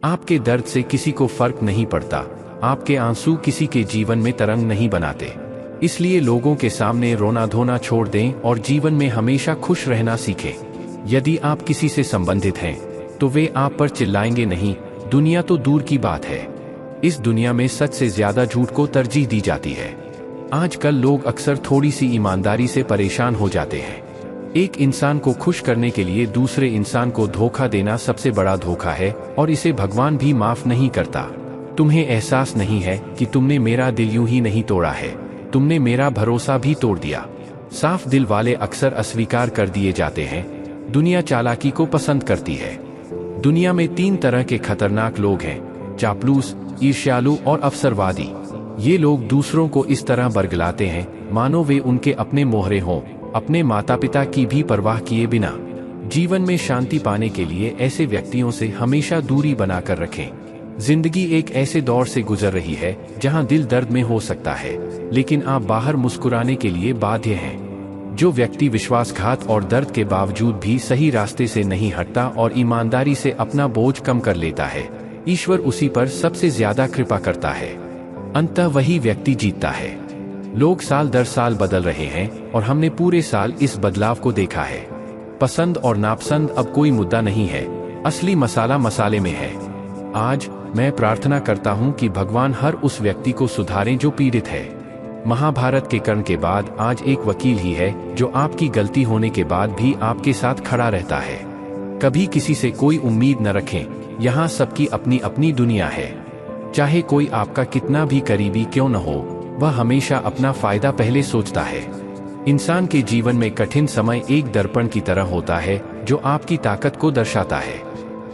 आपके दर्द से किसी को फर्क नहीं पड़ता, आपके आंसू किसी के जीवन में तरंग नहीं बनाते। इसलिए लोगों के सामने रोना धोना छोड़ दें और जीवन में हमेशा खुश रहना सीखें। यदि आप किसी से संबंधित हैं तो वे आप पर चिल्लाएंगे नहीं, दुनिया तो दूर की बात है। इस दुनिया में सच से ज्यादा झूठ को तरजीह दी जाती है। आजकल लोग अक्सर थोड़ी सी ईमानदारी से परेशान हो जाते हैं। एक इंसान को खुश करने के लिए दूसरे इंसान को धोखा देना सबसे बड़ा धोखा है और इसे भगवान भी माफ नहीं करता। तुम्हें एहसास नहीं है कि तुमने मेरा दिल यूं ही नहीं तोड़ा है, तुमने मेरा भरोसा भी तोड़ दिया। साफ दिल वाले अक्सर अस्वीकार कर दिए जाते हैं। दुनिया चालाकी को पसंद करती है। दुनिया में 3 तरह के खतरनाक लोग हैं, चापलूस, ईर्ष्यालु और अवसरवादी। ये लोग दूसरों को इस तरह बरगलाते हैं मानो वे उनके अपने मोहरे हों, अपने माता पिता की भी परवाह किए बिना। जीवन में शांति पाने के लिए ऐसे व्यक्तियों से हमेशा दूरी बनाकर रखें। जिंदगी एक ऐसे दौर से गुजर रही है जहां दिल दर्द में हो सकता है, लेकिन आप बाहर मुस्कुराने के लिए बाध्य हैं। जो व्यक्ति विश्वासघात और दर्द के बावजूद भी सही रास्ते से नहीं हटता और ईमानदारी से अपना बोझ कम कर लेता है, ईश्वर उसी पर सबसे ज्यादा कृपा करता है। अंततः वही व्यक्ति जीतता है। लोग साल दर साल बदल रहे हैं और हमने पूरे साल इस बदलाव को देखा है। पसंद और नापसंद अब कोई मुद्दा नहीं है, असली मसाला मसाले में है। आज मैं प्रार्थना करता हूं कि भगवान हर उस व्यक्ति को सुधारें जो पीड़ित है। महाभारत के कर्ण के बाद आज एक वकील ही है जो आपकी गलती होने के बाद भी आपके साथ खड़ा रहता है। कभी किसी से कोई उम्मीद न रखें, यहाँ सबकी अपनी अपनी दुनिया है। चाहे कोई आपका कितना भी करीबी क्यों न हो, वह हमेशा अपना फायदा पहले सोचता है। इंसान के जीवन में कठिन समय एक दर्पण की तरह होता है जो आपकी ताकत को दर्शाता है।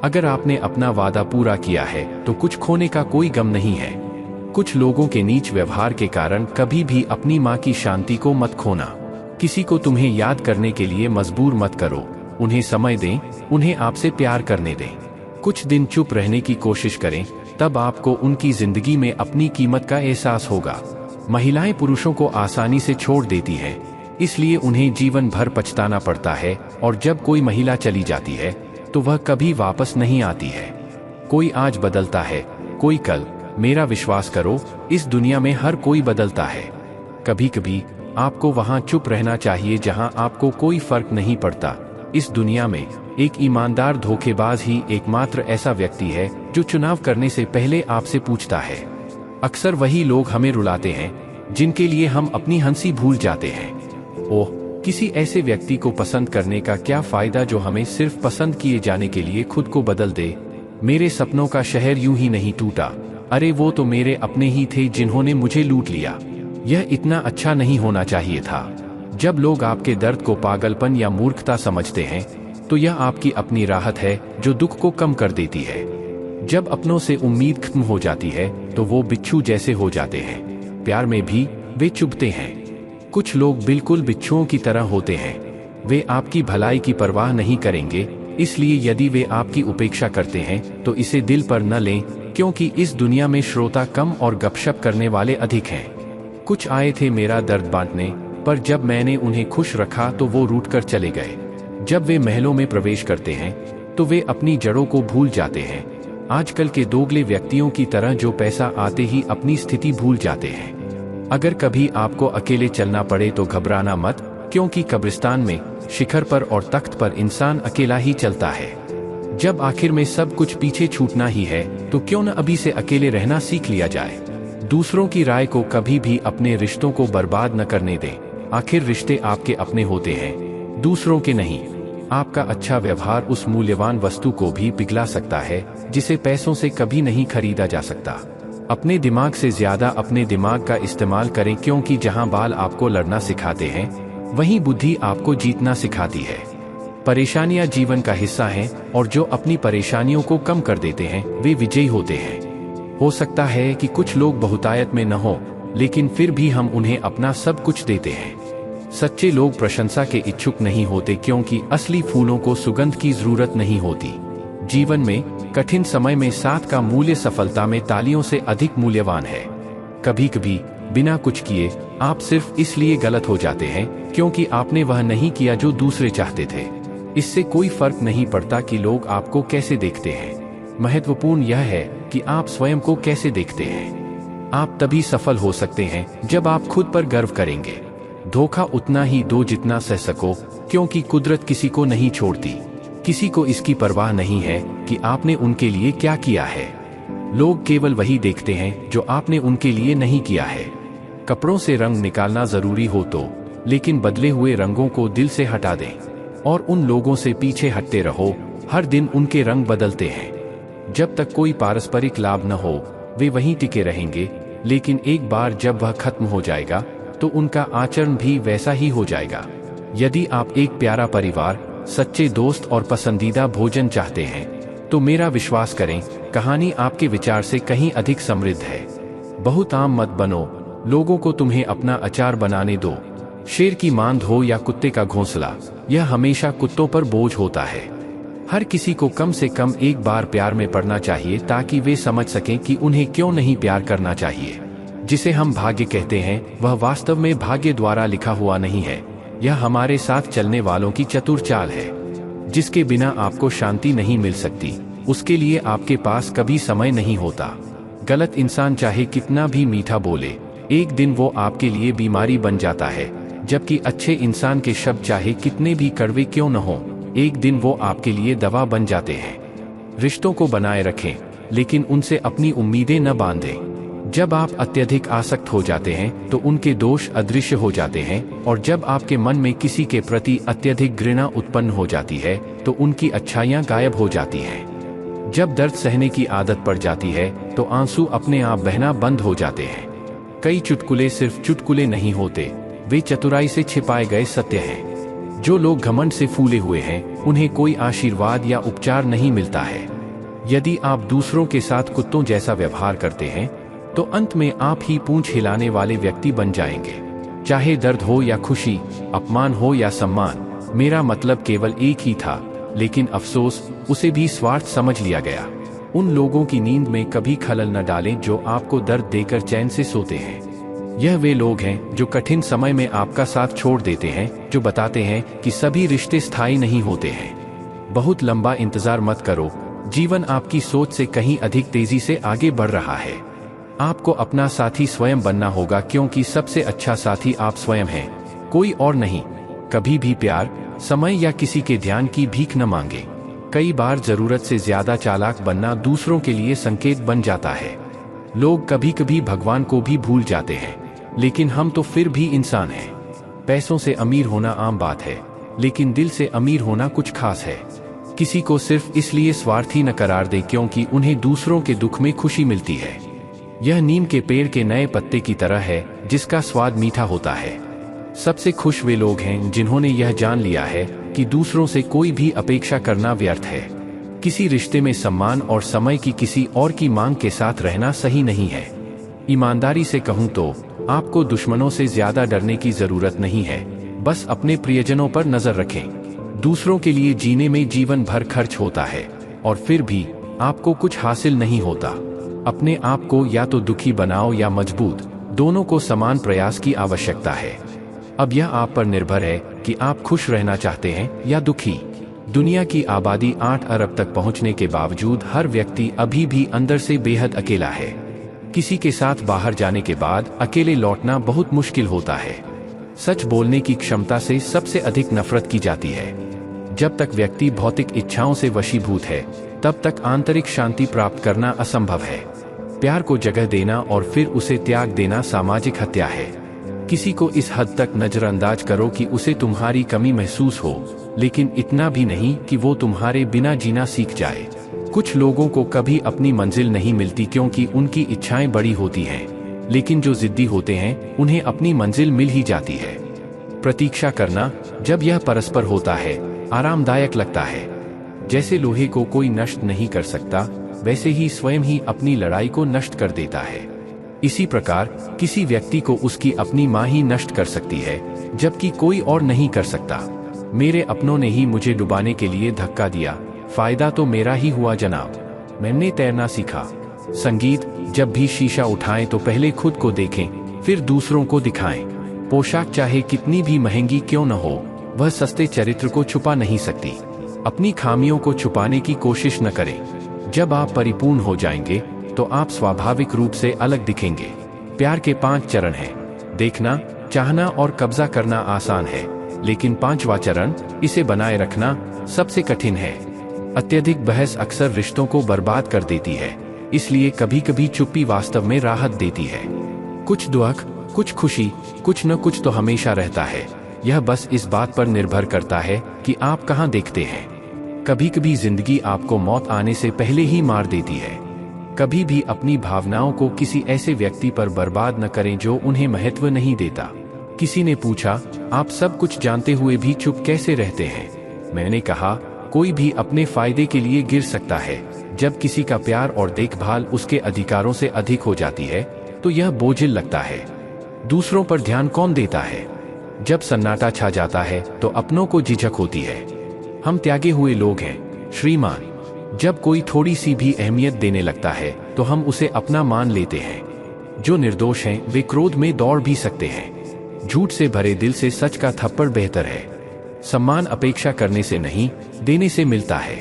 अगर आपने अपना वादा पूरा किया है तो कुछ खोने का कोई गम नहीं है। कुछ लोगों के नीच व्यवहार के कारण कभी भी अपनी माँ की शांति को मत खोना। किसी को तुम्हें याद करने के लिए मजबूर मत करो, उन्हें समय दें, उन्हें आपसे प्यार करने दें। कुछ दिन चुप रहने की कोशिश करें, तब आपको उनकी जिंदगी में अपनी कीमत का एहसास होगा। महिलाएं पुरुषों को आसानी से छोड़ देती हैं, इसलिए उन्हें जीवन भर पछताना पड़ता है, और जब कोई महिला चली जाती है तो वह कभी वापस नहीं आती है। कोई आज बदलता है, कोई कल। मेरा विश्वास करो, इस दुनिया में हर कोई बदलता है। कभी कभी आपको वहां चुप रहना चाहिए जहां आपको कोई फर्क नहीं पड़ता। इस दुनिया में एक ईमानदार धोखेबाज ही एकमात्र ऐसा व्यक्ति है जो चुनाव करने से पहले आपसे पूछता है। अक्सर वही लोग हमें रुलाते हैं जिनके लिए हम अपनी हंसी भूल जाते हैं। ओह, किसी ऐसे व्यक्ति को पसंद करने का क्या फायदा जो हमें सिर्फ पसंद किए जाने के लिए खुद को बदल दे। मेरे सपनों का शहर यूं ही नहीं टूटा, अरे वो तो मेरे अपने ही थे जिन्होंने मुझे लूट लिया। यह इतना अच्छा नहीं होना चाहिए था। जब लोग आपके दर्द को पागलपन या मूर्खता समझते हैं तो यह आपकी अपनी राहत है जो दुख को कम कर देती है। जब अपनों से उम्मीद खत्म हो जाती है तो वो बिच्छू जैसे हो जाते हैं। प्यार में भी वे चुभते हैं। कुछ लोग बिल्कुल बिच्छुओं की तरह होते हैं, वे आपकी भलाई की परवाह नहीं करेंगे। इसलिए यदि वे आपकी उपेक्षा करते हैं तो इसे दिल पर न लें, क्योंकि इस दुनिया में श्रोता कम और गपशप करने वाले अधिक हैं। कुछ आए थे मेरा दर्द बांटने, पर जब मैंने उन्हें खुश रखा तो वो रूठकर चले गए। जब वे महलों में प्रवेश करते हैं तो वे अपनी जड़ों को भूल जाते हैं। आजकल के दोगले व्यक्तियों की तरह जो पैसा आते ही अपनी स्थिति भूल जाते हैं। अगर कभी आपको अकेले चलना पड़े तो घबराना मत, क्योंकि कब्रिस्तान में, शिखर पर और तख्त पर इंसान अकेला ही चलता है। जब आखिर में सब कुछ पीछे छूटना ही है तो क्यों न अभी से अकेले रहना सीख लिया जाए। दूसरों की राय को कभी भी अपने रिश्तों को बर्बाद न करने दें। आखिर रिश्ते आपके अपने होते हैं, दूसरों के नहीं। आपका अच्छा व्यवहार उस मूल्यवान वस्तु को भी पिघला सकता है जिसे पैसों से कभी नहीं खरीदा जा सकता। अपने दिमाग से ज्यादा अपने दिमाग का इस्तेमाल करें, क्योंकि जहां बाल आपको लड़ना सिखाते हैं वहीं बुद्धि आपको जीतना सिखाती है। परेशानियां जीवन का हिस्सा हैं और जो अपनी परेशानियों को कम कर देते हैं वे विजयी होते हैं। हो सकता है कि कुछ लोग बहुतायत में न हो, लेकिन फिर भी हम उन्हें अपना सब कुछ देते हैं। सच्चे लोग प्रशंसा के इच्छुक नहीं होते, क्योंकि असली फूलों को सुगंध की जरूरत नहीं होती। जीवन में कठिन समय में साथ का मूल्य सफलता में तालियों से अधिक मूल्यवान है। कभी कभी बिना कुछ किए आप सिर्फ इसलिए गलत हो जाते हैं क्योंकि आपने वह नहीं किया जो दूसरे चाहते थे। इससे कोई फर्क नहीं पड़ता कि लोग आपको कैसे देखते हैं। महत्वपूर्ण यह है कि आप स्वयं को कैसे देखते हैं। आप तभी सफल हो सकते हैं जब आप खुद पर गर्व करेंगे। धोखा उतना ही दो जितना सह सको, क्योंकि कुदरत किसी को नहीं छोड़ती। किसी को इसकी परवाह नहीं है कि आपने उनके लिए क्या किया है। लोग केवल वही देखते हैं जो आपने उनके लिए नहीं किया है। कपड़ों से रंग निकालना जरूरी हो तो, लेकिन बदले हुए रंगों को दिल से हटा दें। और उन लोगों से पीछे हटते रहो, हर दिन उनके रंग बदलते हैं। जब तक कोई पारस्परिक लाभ न हो, वे वहीं टिके रहेंगे, लेकिन एक बार जब वह खत्म हो जाएगा तो उनका आचरण भी वैसा ही हो जाएगा। यदि आप एक प्यारा परिवार, सच्चे दोस्त और पसंदीदा भोजन चाहते हैं, तो मेरा विश्वास करें, कहानी आपके विचार से कहीं अधिक समृद्ध है। बहुत आम मत बनो, लोगों को तुम्हें अपना अचार बनाने दो। शेर की मांद हो या कुत्ते का घोंसला, यह हमेशा कुत्तों पर बोझ होता है। हर किसी को कम से कम एक बार प्यार में पड़ना चाहिए, ताकि वे समझ सकें कि उन्हें क्यों नहीं प्यार करना चाहिए। जिसे हम भाग्य कहते हैं, वह वास्तव में भाग्य द्वारा लिखा हुआ नहीं है। यह हमारे साथ चलने वालों की चतुर चाल है। जिसके बिना आपको शांति नहीं मिल सकती, उसके लिए आपके पास कभी समय नहीं होता। गलत इंसान चाहे कितना भी मीठा बोले, एक दिन वो आपके लिए बीमारी बन जाता है, जबकि अच्छे इंसान के शब्द चाहे कितने भी कड़वे क्यों न हो, एक दिन वो आपके लिए दवा बन जाते हैं। रिश्तों को बनाए रखें, लेकिन उनसे अपनी उम्मीदें न बांधें। जब आप अत्यधिक आसक्त हो जाते हैं तो उनके दोष अदृश्य हो जाते हैं, और जब आपके मन में किसी के प्रति अत्यधिक घृणा उत्पन्न हो जाती है तो उनकी अच्छाइयाँ गायब हो जाती हैं। जब दर्द सहने की आदत पड़ जाती है तो आंसू अपने आप बहना बंद हो जाते हैं। कई चुटकुले सिर्फ चुटकुले नहीं होते, वे चतुराई से छिपाए गए सत्य हैं। जो लोग घमंड से फूले हुए हैं, उन्हें कोई आशीर्वाद या उपचार नहीं मिलता है। यदि आप दूसरों के साथ कुत्तों जैसा व्यवहार करते हैं, तो अंत में आप ही पूंछ हिलाने वाले व्यक्ति बन जाएंगे। चाहे दर्द हो या खुशी, अपमान हो या सम्मान, मेरा मतलब केवल एक ही था, लेकिन अफसोस उसे भी स्वार्थ समझ लिया गया। उन लोगों की नींद में कभी खलल न डालें जो आपको दर्द देकर चैन से सोते हैं। यह वे लोग हैं जो कठिन समय में आपका साथ छोड़ देते हैं, जो बताते हैं कि सभी रिश्ते स्थायी नहीं होते हैं। बहुत लंबा इंतजार मत करो, जीवन आपकी सोच से कहीं अधिक तेजी से आगे बढ़ रहा है। आपको अपना साथी स्वयं बनना होगा, क्योंकि सबसे अच्छा साथी आप स्वयं हैं, कोई और नहीं। कभी भी प्यार, समय या किसी के ध्यान की भीख न मांगे। कई बार जरूरत से ज्यादा चालाक बनना दूसरों के लिए संकेत बन जाता है। लोग कभी कभी भगवान को भी भूल जाते हैं, लेकिन हम तो फिर भी इंसान हैं। पैसों से अमीर होना आम बात है, लेकिन दिल से अमीर होना कुछ खास है। किसी को सिर्फ इसलिए स्वार्थी न करार दे क्योंकि उन्हें दूसरों के दुख में खुशी मिलती है। यह नीम के पेड़ के नए पत्ते की तरह है, जिसका स्वाद मीठा होता है। सबसे खुश वे लोग हैं जिन्होंने यह जान लिया है कि दूसरों से कोई भी अपेक्षा करना व्यर्थ है। किसी रिश्ते में सम्मान और समय की किसी और की मांग के साथ रहना सही नहीं है। ईमानदारी से कहूँ तो आपको दुश्मनों से ज्यादा डरने की जरूरत नहीं है, बस अपने प्रियजनों पर नजर रखें। दूसरों के लिए जीने में जीवन भर खर्च होता है, और फिर भी आपको कुछ हासिल नहीं होता। अपने आप को या तो दुखी बनाओ या मजबूत, दोनों को समान प्रयास की आवश्यकता है। अब यह आप पर निर्भर है कि आप खुश रहना चाहते हैं या दुखी। दुनिया की आबादी 8 अरब तक पहुंचने के बावजूद हर व्यक्ति अभी भी अंदर से बेहद अकेला है। किसी के साथ बाहर जाने के बाद अकेले लौटना बहुत मुश्किल होता है। सच बोलने की क्षमता से सबसे अधिक नफरत की जाती है। जब तक व्यक्ति भौतिक इच्छाओं से वशीभूत है, तब तक आंतरिक शांति प्राप्त करना असंभव है। प्यार को जगह देना और फिर उसे त्याग देना सामाजिक हत्या है। किसी को इस हद तक नजरअंदाज करो कि उसे तुम्हारी कमी महसूस हो, लेकिन इतना भी नहीं कि वो तुम्हारे बिना जीना सीख जाए। कुछ लोगों को कभी अपनी मंजिल नहीं मिलती क्योंकि उनकी इच्छाएं बड़ी होती हैं, लेकिन जो जिद्दी होते हैं उन्हें अपनी मंजिल मिल ही जाती है। प्रतीक्षा करना, जब यह परस्पर होता है, आरामदायक लगता है। जैसे लोहे को कोई नष्ट नहीं कर सकता, वैसे ही स्वयं ही अपनी लड़ाई को नष्ट कर देता है। इसी प्रकार किसी व्यक्ति को उसकी अपनी माँ ही नष्ट कर सकती है, जबकि कोई और नहीं कर सकता। मेरे अपनों ने ही मुझे डुबाने के लिए धक्का दिया, फायदा तो मेरा ही हुआ जनाब। मैंने तैरना सीखा। संगीत, जब भी शीशा उठाएं तो पहले खुद को देखें, फिर दूसरों को दिखाएं। पोशाक चाहे कितनी भी महंगी क्यों न हो, वह सस्ते चरित्र को छुपा नहीं सकती। अपनी खामियों को छुपाने की कोशिश न करें। जब आप परिपूर्ण हो जाएंगे तो आप स्वाभाविक रूप से अलग दिखेंगे। प्यार के 5 चरण हैं। देखना, चाहना और कब्जा करना आसान है, लेकिन 5वां चरण, इसे बनाए रखना, सबसे कठिन है। अत्यधिक बहस अक्सर रिश्तों को बर्बाद कर देती है, इसलिए कभी कभी चुप्पी वास्तव में राहत देती है। कुछ दुख, कुछ खुशी, कुछ न कुछ तो हमेशा रहता है। यह बस इस बात पर निर्भर करता है कि आप कहाँ देखते हैं। कभी कभी जिंदगी आपको मौत आने से पहले ही मार देती है। कभी भी अपनी भावनाओं को किसी ऐसे व्यक्ति पर बर्बाद न करें जो उन्हें महत्व नहीं देता। किसी ने पूछा, आप सब कुछ जानते हुए भी चुप कैसे रहते हैं? मैंने कहा, कोई भी अपने फायदे के लिए गिर सकता है। जब किसी का प्यार और देखभाल उसके अधिकारों से अधिक हो जाती है तो यह बोझिल लगता है। दूसरों पर ध्यान कौन देता है? जब सन्नाटा छा जाता है तो अपनों को झिझक होती है। हम त्यागे हुए लोग हैं श्रीमान। जब कोई थोड़ी सी भी अहमियत देने लगता है तो हम उसे अपना मान लेते हैं। जो निर्दोष हैं वे क्रोध में दौड़ भी सकते हैं। झूठ से भरे दिल से सच का थप्पड़ बेहतर है। सम्मान अपेक्षा करने से नहीं, देने से मिलता है।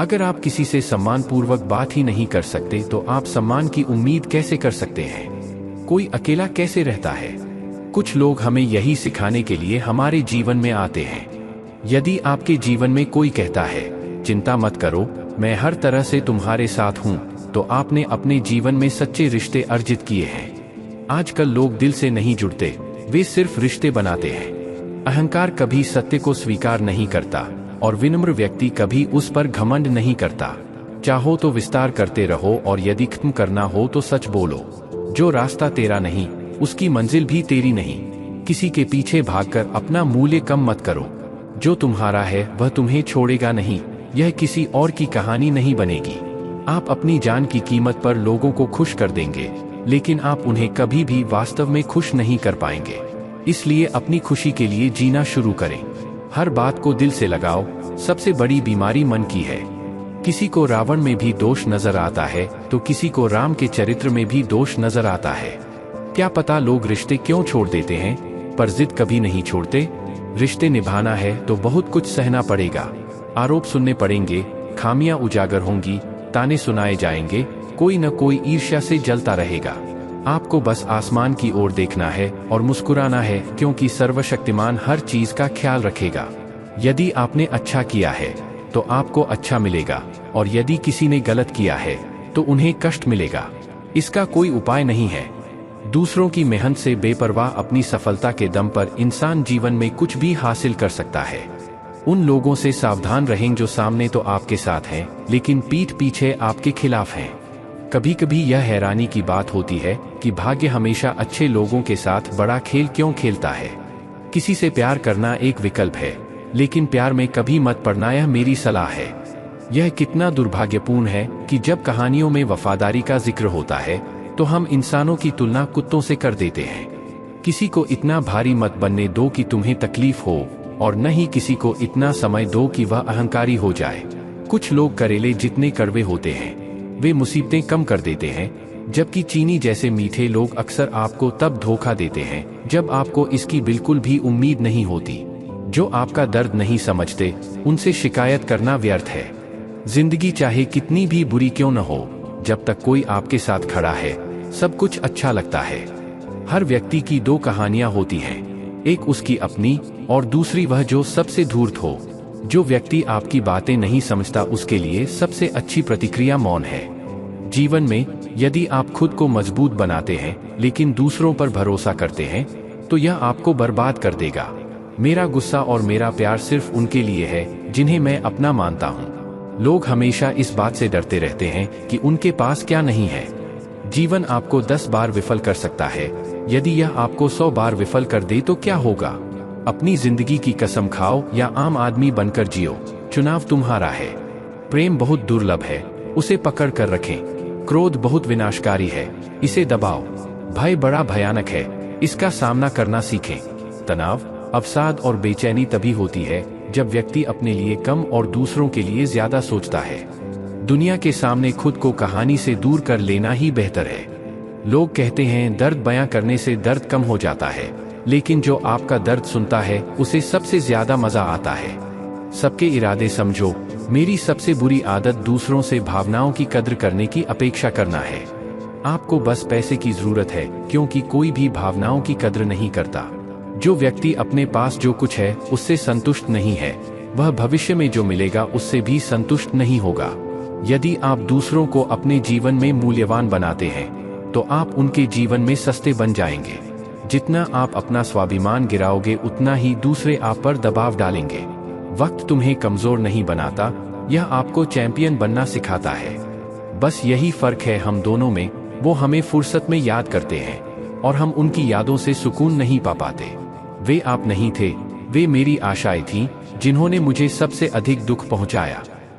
अगर आप किसी से सम्मानपूर्वक बात ही नहीं कर सकते तो आप सम्मान की उम्मीद कैसे कर सकते हैं? कोई अकेला कैसे रहता है? कुछ लोग हमें यही सिखाने के लिए हमारे जीवन में आते हैं। यदि आपके जीवन में कोई कहता है, चिंता मत करो, मैं हर तरह से तुम्हारे साथ हूं, तो आपने अपने जीवन में सच्चे रिश्ते अर्जित किए हैं। आजकल लोग दिल से नहीं जुड़ते, वे सिर्फ रिश्ते बनाते हैं। अहंकार कभी सत्य को स्वीकार नहीं करता और विनम्र व्यक्ति कभी उस पर घमंड नहीं करता। चाहो तो विस्तार करते रहो और यदि खत्म करना हो तो सच बोलो। जो रास्ता तेरा नहीं, उसकी मंजिल भी तेरी नहीं। किसी के पीछे भागकर अपना मूल्य कम मत करो। जो तुम्हारा है वह तुम्हें छोड़ेगा नहीं, यह किसी और की कहानी नहीं बनेगी। आप अपनी जान की कीमत पर लोगों को खुश कर देंगे, लेकिन आप उन्हें कभी भी वास्तव में खुश नहीं कर पाएंगे। इसलिए अपनी खुशी के लिए जीना शुरू करें। हर बात को दिल से लगाओ। सबसे बड़ी बीमारी मन की है। किसी को रावण में भी दोष नजर आता है तो किसी को राम के चरित्र में भी दोष नजर आता है। क्या पता लोग रिश्ते क्यों छोड़ देते हैं, पर जिद कभी नहीं छोड़ते। रिश्ते निभाना है तो बहुत कुछ सहना पड़ेगा। आरोप सुनने पड़ेंगे, खामियां उजागर होंगी, ताने सुनाए जाएंगे, कोई न कोई ईर्ष्या से जलता रहेगा। आपको बस आसमान की ओर देखना है और मुस्कुराना है, क्योंकि सर्वशक्तिमान हर चीज का ख्याल रखेगा। यदि आपने अच्छा किया है तो आपको अच्छा मिलेगा, और यदि किसी ने गलत किया है तो उन्हें कष्ट मिलेगा। इसका कोई उपाय नहीं है। दूसरों की मेहनत से बेपरवाह अपनी सफलता के दम पर इंसान जीवन में कुछ भी हासिल कर सकता है। उन लोगों से सावधान रहें जो सामने तो आपके साथ हैं, लेकिन पीठ पीछे आपके खिलाफ हैं। कभी कभी यह हैरानी की बात होती है कि भाग्य हमेशा अच्छे लोगों के साथ बड़ा खेल क्यों खेलता है। किसी से प्यार करना एक विकल्प है, लेकिन प्यार में कभी मत पड़ना, यह मेरी सलाह है। यह कितना दुर्भाग्यपूर्ण है कि जब कहानियों में वफादारी का जिक्र होता है तो हम इंसानों की तुलना कुत्तों से कर देते हैं। किसी को इतना भारी मत बनने दो कि तुम्हें तकलीफ हो, और न ही किसी को इतना समय दो कि वह अहंकारी हो जाए। कुछ लोग करेले जितने कड़वे होते हैं वे मुसीबतें कम कर देते हैं, जबकि चीनी जैसे मीठे लोग अक्सर आपको तब धोखा देते हैं जब आपको इसकी बिल्कुल भी उम्मीद नहीं होती। जो आपका दर्द नहीं समझते उनसे शिकायत करना व्यर्थ है। जिंदगी चाहे कितनी भी बुरी क्यों न हो, जब तक कोई आपके साथ खड़ा है सब कुछ अच्छा लगता है। हर व्यक्ति की 2 कहानियां होती हैं, एक उसकी अपनी और दूसरी वह जो सबसे धूर्त हो। जो व्यक्ति आपकी बातें नहीं समझता उसके लिए सबसे अच्छी प्रतिक्रिया मौन है। जीवन में यदि आप खुद को मजबूत बनाते हैं लेकिन दूसरों पर भरोसा करते हैं तो यह आपको बर्बाद कर देगा। मेरा गुस्सा और मेरा प्यार सिर्फ उनके लिए है जिन्हें मैं अपना मानता हूँ। लोग हमेशा इस बात से डरते रहते हैं कि उनके पास क्या नहीं है। जीवन आपको 10 बार विफल कर सकता है, यदि यह आपको 100 बार विफल कर दे तो क्या होगा? अपनी जिंदगी की कसम खाओ या आम आदमी बनकर जियो, चुनाव तुम्हारा है। प्रेम बहुत दुर्लभ है, उसे पकड़ कर रखें। क्रोध बहुत विनाशकारी है, इसे दबाओ। भय बड़ा भयानक है, इसका सामना करना सीखें। तनाव, अवसाद और बेचैनी तभी होती है जब व्यक्ति अपने लिए कम और दूसरों के लिए ज्यादा सोचता है। दुनिया के सामने खुद को कहानी से दूर कर लेना ही बेहतर है। लोग कहते हैं दर्द बयां करने से दर्द कम हो जाता है, लेकिन जो आपका दर्द सुनता है उसे सबसे ज्यादा मजा आता है। सबके इरादे समझो, मेरी सबसे बुरी आदत दूसरों से भावनाओं की कद्र करने की अपेक्षा करना है। आपको बस पैसे की जरूरत है, क्योंकि कोई भी भावनाओं की कद्र नहीं करता। जो व्यक्ति अपने पास जो कुछ है उससे संतुष्ट नहीं है, वह भविष्य में जो मिलेगा उससे भी संतुष्ट नहीं होगा। यदि आप दूसरों को अपने जीवन में मूल्यवान बनाते हैं तो आप उनके जीवन में सस्ते बन जाएंगे। जितना आप अपना स्वाभिमान गिराओगे उतना ही दूसरे आप पर दबाव डालेंगे। वक्त तुम्हें कमजोर नहीं बनाता, यह आपको चैंपियन बनना सिखाता है। बस यही फर्क है हम दोनों में, वो हमें फुर्सत में याद करते हैं और हम उनकी यादों से सुकून नहीं पा पाते। वे आप नहीं थे, वे मेरी आशाएं थीं जिन्होंने मुझे सबसे अधिक दुख पहुंचाया।